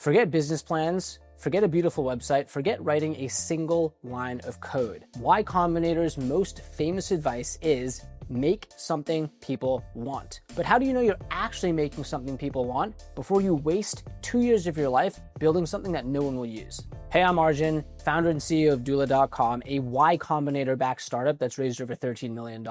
Forget business plans, forget a beautiful website, forget writing a single line of code. Y Combinator's most famous advice is make something people want. But how do you know you're actually making something people want before you waste 2 years of your life building something that no one will use? Hey, I'm Arjun, founder and CEO of doola.com, a Y Combinator-backed startup that's raised over $13 million.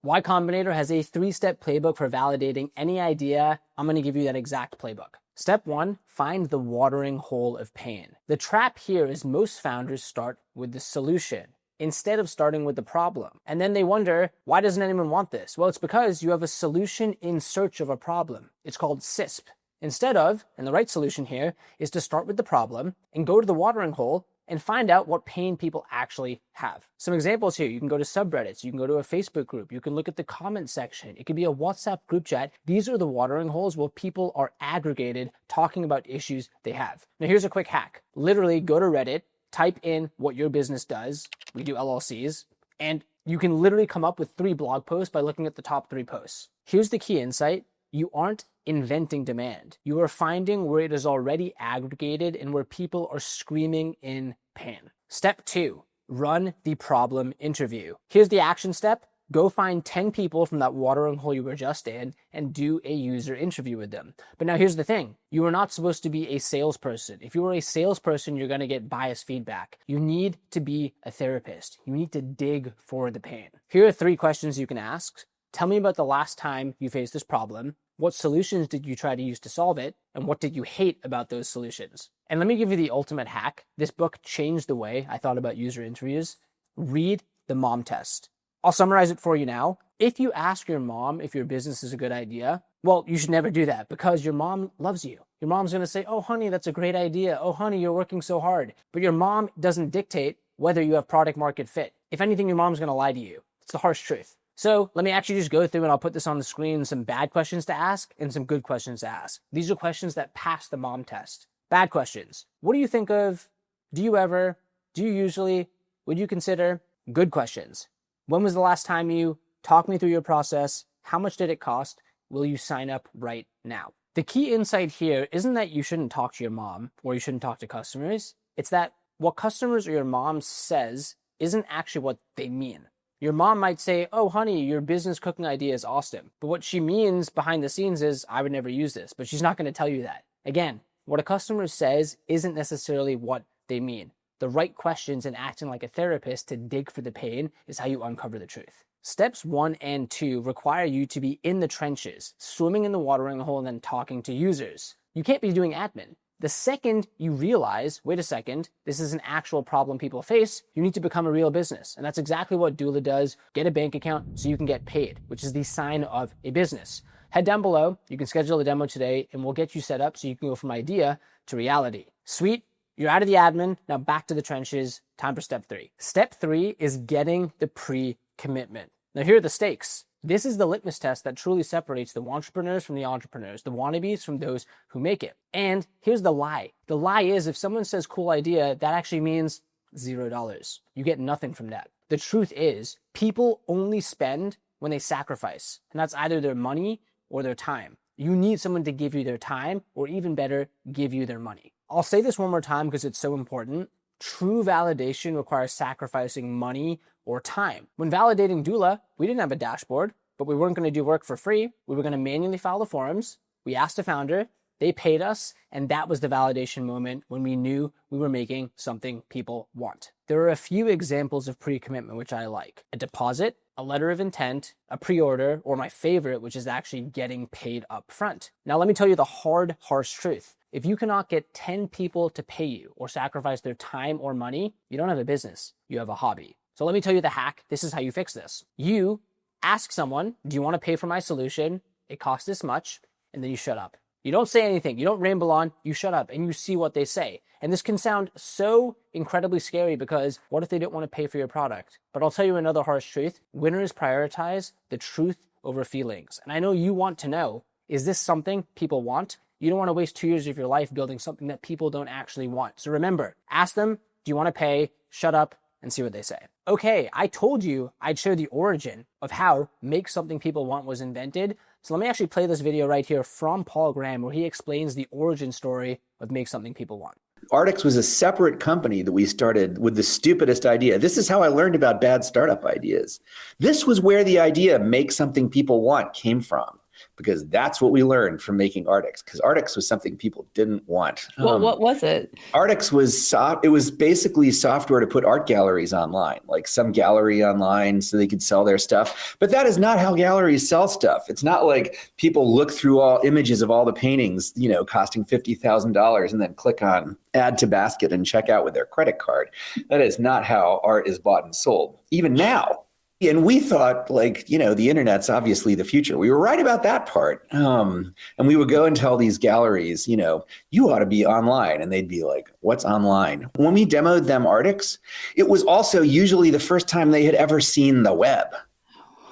Y Combinator has a 3-step playbook for validating any idea. I'm gonna give you that exact playbook. Step 1, find the watering hole of pain. The trap here is most founders start with the solution instead of starting with the problem. And then they wonder, why doesn't anyone want this? Well, it's because you have a solution in search of a problem. It's called CISP. Instead of, and the right solution here, is to start with the problem and go to the watering hole and find out what pain people actually have. Some examples here, you can go to subreddits, you can go to a Facebook group, you can look at the comment section, it could be a WhatsApp group chat. These are the watering holes where people are aggregated talking about issues they have. Now here's a quick hack. Literally go to Reddit, type in what your business does, we do LLCs, and you can literally come up with 3 blog posts by looking at the top 3 posts. Here's the key insight. You aren't inventing demand. You are finding where it is already aggregated and where people are screaming in pain. Step 2, run the problem interview. Here's the action step. Go find 10 people from that watering hole you were just in and do a user interview with them. But now here's the thing. You are not supposed to be a salesperson. If you are a salesperson, you're going to get biased feedback. You need to be a therapist. You need to dig for the pain. Here are 3 questions you can ask. Tell me about the last time you faced this problem. What solutions did you try to use to solve it? And what did you hate about those solutions? And let me give you the ultimate hack. This book changed the way I thought about user interviews. Read the mom test. I'll summarize it for you now. If you ask your mom if your business is a good idea, well, you should never do that because your mom loves you. Your mom's going to say, oh, honey, that's a great idea. Oh, honey, you're working so hard. But your mom doesn't dictate whether you have product market fit. If anything, your mom's going to lie to you. It's the harsh truth. So let me actually just go through and I'll put this on the screen, some bad questions to ask and some good questions to ask. These are questions that pass the mom test. Bad questions. What do you think of? Do you ever? Do you usually? Would you consider? Good questions. When was the last time you? Talk me through your process. How much did it cost? Will you sign up right now? The key insight here isn't that you shouldn't talk to your mom or you shouldn't talk to customers. It's that what customers or your mom says isn't actually what they mean. Your mom might say, oh, honey, your business cooking idea is awesome. But what she means behind the scenes is, I would never use this. But she's not going to tell you that. Again, what a customer says isn't necessarily what they mean. The right questions and acting like a therapist to dig for the pain is how you uncover the truth. Steps 1 and 2 require you to be in the trenches, swimming in the watering hole and then talking to users. You can't be doing admin. The second you realize, wait a second, this is an actual problem people face, you need to become a real business. And that's exactly what Doola does. Get a bank account so you can get paid, which is the sign of a business. Head down below, you can schedule a demo today, and we'll get you set up so you can go from idea to reality. Sweet, you're out of the admin, now back to the trenches, time for step 3. Step 3 is getting the pre-commitment. Now here are the stakes. This is the litmus test that truly separates the entrepreneurs from the entrepreneurs, the wannabes from those who make it. And here's the lie. The lie is if someone says cool idea, that actually means $0. You get nothing from that. The truth is people only spend when they sacrifice, and that's either their money or their time. You need someone to give you their time, or even better, give you their money. I'll say this one more time because it's so important. True validation requires sacrificing money or time. When validating Doola, we didn't have a dashboard, but we weren't going to do work for free. We were going to manually file the forms. We asked a founder, they paid us, and that was the validation moment when we knew we were making something people want. There are a few examples of pre-commitment which I like. A deposit, a letter of intent, a pre-order, or my favorite, which is actually getting paid up front. Now let me tell you the hard, harsh truth. If you cannot get 10 people to pay you or sacrifice their time or money, you don't have a business, you have a hobby. So let me tell you the hack. This is how you fix this. You ask someone, do you want to pay for my solution? It costs this much, and then you shut up. You don't say anything. You don't ramble on. You shut up and you see what they say. And this can sound so incredibly scary because what if they don't want to pay for your product? But I'll tell you another harsh truth. Winners prioritize the truth over feelings. And I know you want to know, is this something people want? You don't want to waste 2 years of your life building something that people don't actually want. So remember, ask them, do you want to pay? Shut up and see what they say. Okay, I told you I'd show the origin of how make something people want was invented. So let me actually play this video right here from Paul Graham, where he explains the origin story of Make Something People Want. Artix was a separate company that we started with the stupidest idea. This is how I learned about bad startup ideas. This was where the idea Make Something People Want came from, because that's what we learned from making Artix, because Artix was something people didn't want. What was it? Artix was it was basically software to put art galleries online, like some gallery online so they could sell their stuff. But that is not how galleries sell stuff. It's not like people look through all images of all the paintings, costing $50,000 and then click on add to basket and check out with their credit card. That is not how art is bought and sold, even now. And we thought, the internet's obviously the future. We were right about that part. And we would go and tell these galleries, you ought to be online. And they'd be like, what's online? When we demoed them Artix, it was also usually the first time they had ever seen the web.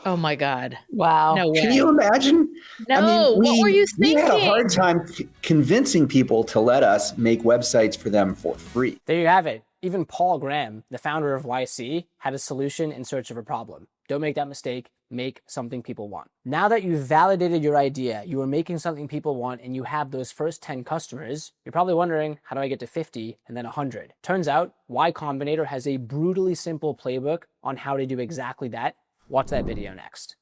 Oh my God. Wow. No way. Can you imagine? No, what were you thinking? We had a hard time convincing people to let us make websites for them for free. There you have it. Even Paul Graham, the founder of YC, had a solution in search of a problem. Don't make that mistake. Make something people want. Now that you've validated your idea, you are making something people want, and you have those first 10 customers, you're probably wondering, how do I get to 50 and then 100? Turns out, Y Combinator has a brutally simple playbook on how to do exactly that. Watch that video next.